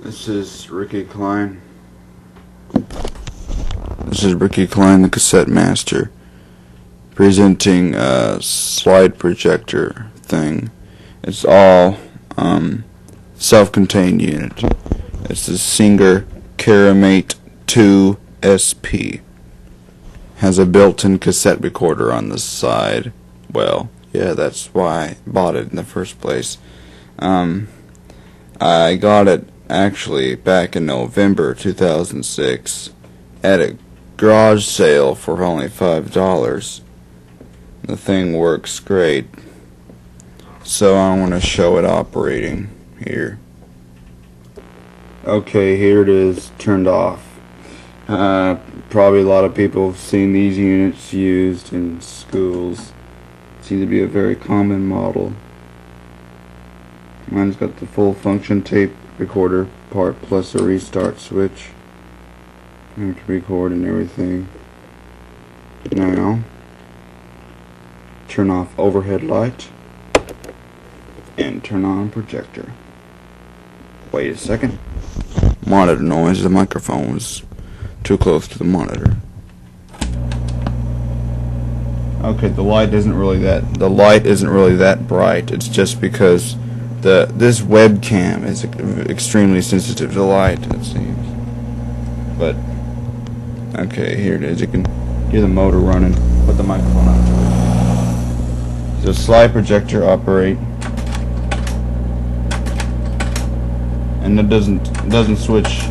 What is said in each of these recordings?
This is Ricky Klein. This is Ricky Klein, the cassette master, presenting a slide projector thing. It's all self-contained unit. It's the Singer Caramate 2 SP. Has a built-in cassette recorder on the side. Well, yeah, that's why I bought it in the first place. I got it actually back in November 2006 at a garage sale for only $5. The thing works great, so I want to show it operating here. Okay, here it is, turned off. Probably a lot of people have seen these units used in schools. Seems to be a very common model. Mine's got the full function tape recorder part plus a restart switch. I have to record and everything. Now, turn off overhead light and turn on projector. Wait a second. Monitor noise. The microphone was too close to the monitor. Okay, the light isn't really that bright. It's just because this webcam is extremely sensitive to light, it seems. But okay, here it is. You can hear the motor running. Put the microphone on to it. So slide projector operate, and it doesn't switch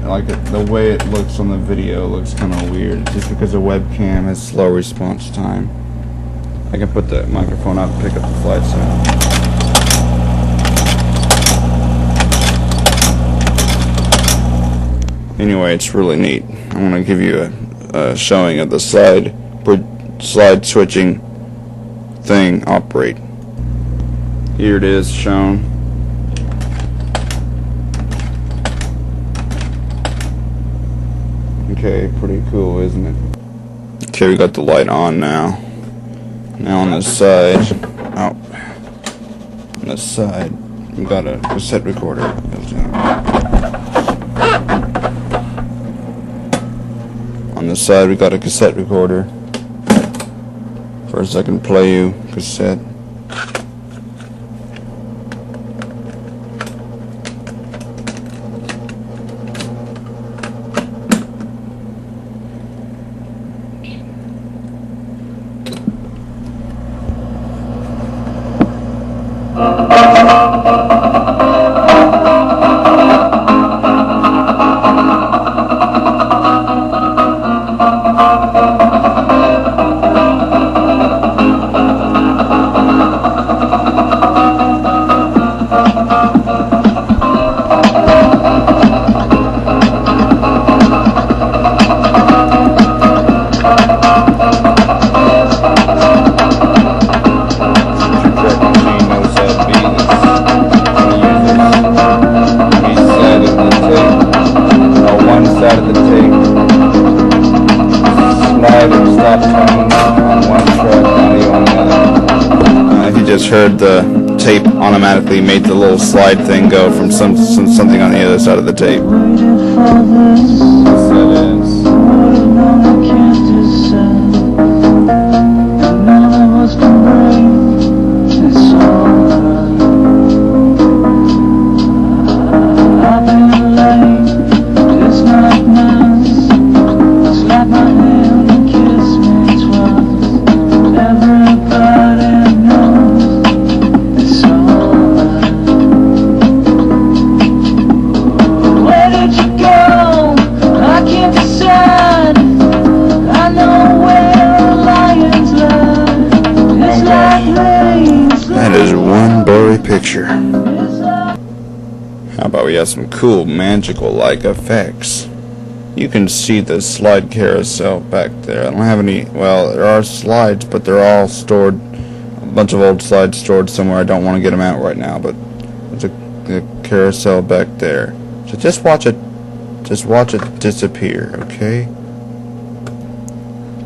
like the way it looks on the video. Looks kind of weird. It's just because the webcam has slow response time. I can put the microphone up and pick up the flight sound. Anyway, it's really neat. I want to give you a showing of the slide switching thing operate. Here it is shown. Okay, pretty cool, isn't it? Okay, we got the light on now. Now on the side, we got a cassette recorder built in. On the side we got a cassette recorder. First I can play you cassette. If you just heard the tape automatically made the little slide thing go from something on the other side of the tape. Yes, that is. That is one blurry picture. How about we have some cool magical-like effects? You can see the slide carousel back there. I don't have any, well, there are slides, but they're all stored, a bunch of old slides stored somewhere. I don't want to get them out right now, but there's a carousel back there. So just watch it disappear, okay?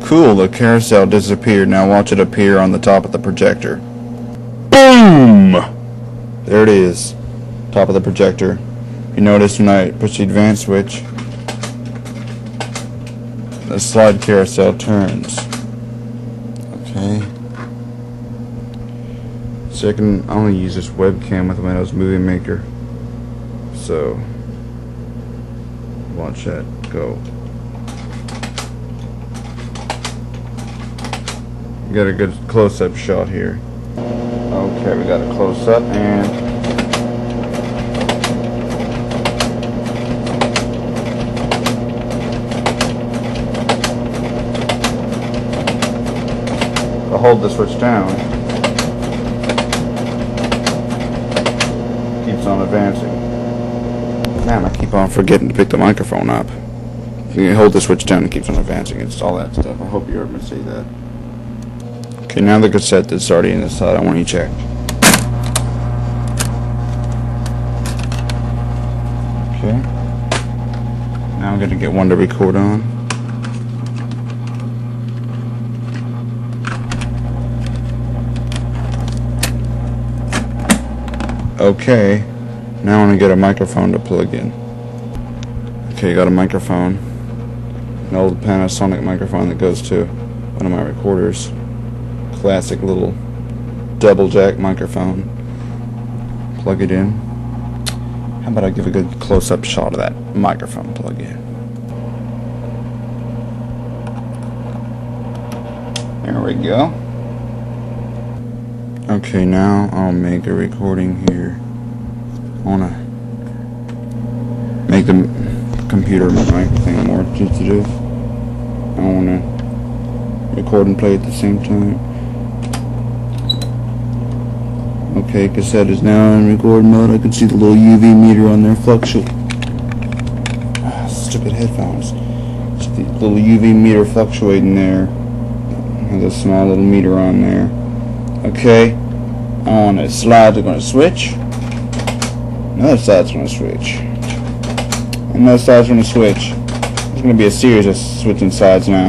Cool, the carousel disappeared. Now watch it appear on the top of the projector. Boom! There it is. Top of the projector. You notice when I push the advance switch, the slide carousel turns. Okay. So I can only use this webcam with Windows Movie Maker. So watch that go. We got a good close-up shot here. Okay, we got a close-up and I'll hold the switch down. Keeps on advancing. Man, I keep on forgetting to pick the microphone up. You hold the switch down and it keeps on advancing. It's all that stuff. I hope you heard me say that. Okay, now the cassette that's already in the side, I want you checked. Okay. Now I'm going to get one to record on. Okay. Now I want to get a microphone to plug in. Okay, got a microphone. An old Panasonic microphone that goes to one of my recorders. Classic little double jack microphone. Plug it in. How about I give a good close-up shot of that microphone plug in? There we go. Okay, now I'll make a recording here. I want to make the computer mic thing more sensitive. I want to record and play at the same time. Okay, cassette is now in record mode. I can see the little UV meter on there fluctuate. Stupid headphones. See the little UV meter fluctuating there. There's a small little meter on there. Okay, on a slide, we're going to switch. Another side's going to switch. Another side's going to switch. There's going to be a series of switching sides now.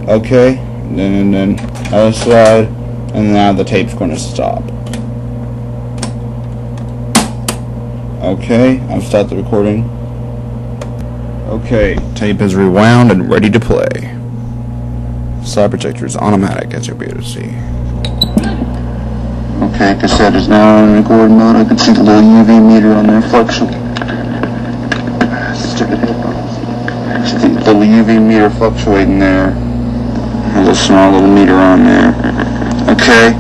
Okay, and then another slide, and now the tape's going to stop. Okay, I'll start the recording. Okay, tape is rewound and ready to play. Slide projector is automatic, as you'll be able to see. Okay, cassette is now in record mode. I can see the little UV meter on there fluctuate. Stupid headphones. See the little UV meter fluctuating there. There's a small little meter on there. Okay,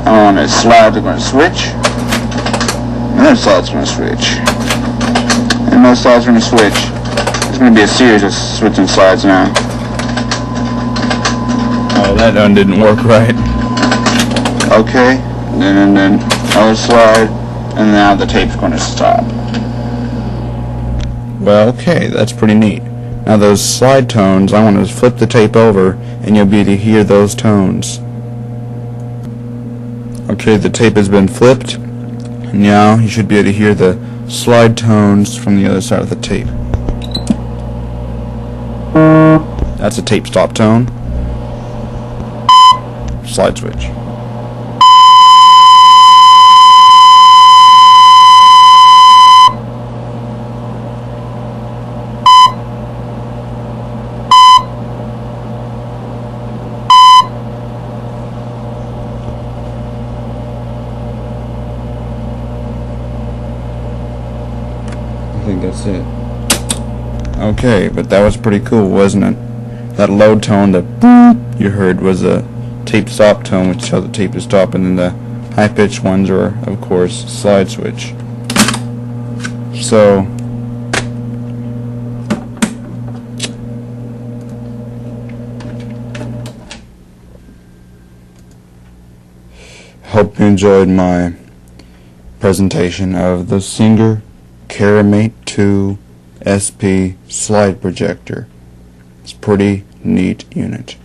on a slide, we're going to switch. Another slide's going to switch. Another slide's going to switch. There's going to be a series of switching slides now. Oh, that one didn't work right. Okay, and then another slide, and now the tape's going to stop. Well, okay, that's pretty neat. Now those slide tones, I want to flip the tape over, and you'll be able to hear those tones. Okay, the tape has been flipped. Now you should be able to hear the slide tones from the other side of the tape. That's a tape stop tone. Slide switch. I think that's it. Okay, but that was pretty cool, wasn't it? That low tone, the boop you heard, was a tape stop tone, which tells the tape to stop, and then the high-pitched ones are, of course, slide switch. So, hope you enjoyed my presentation of the Singer Caramate 2 SP slide projector. It's a pretty neat unit.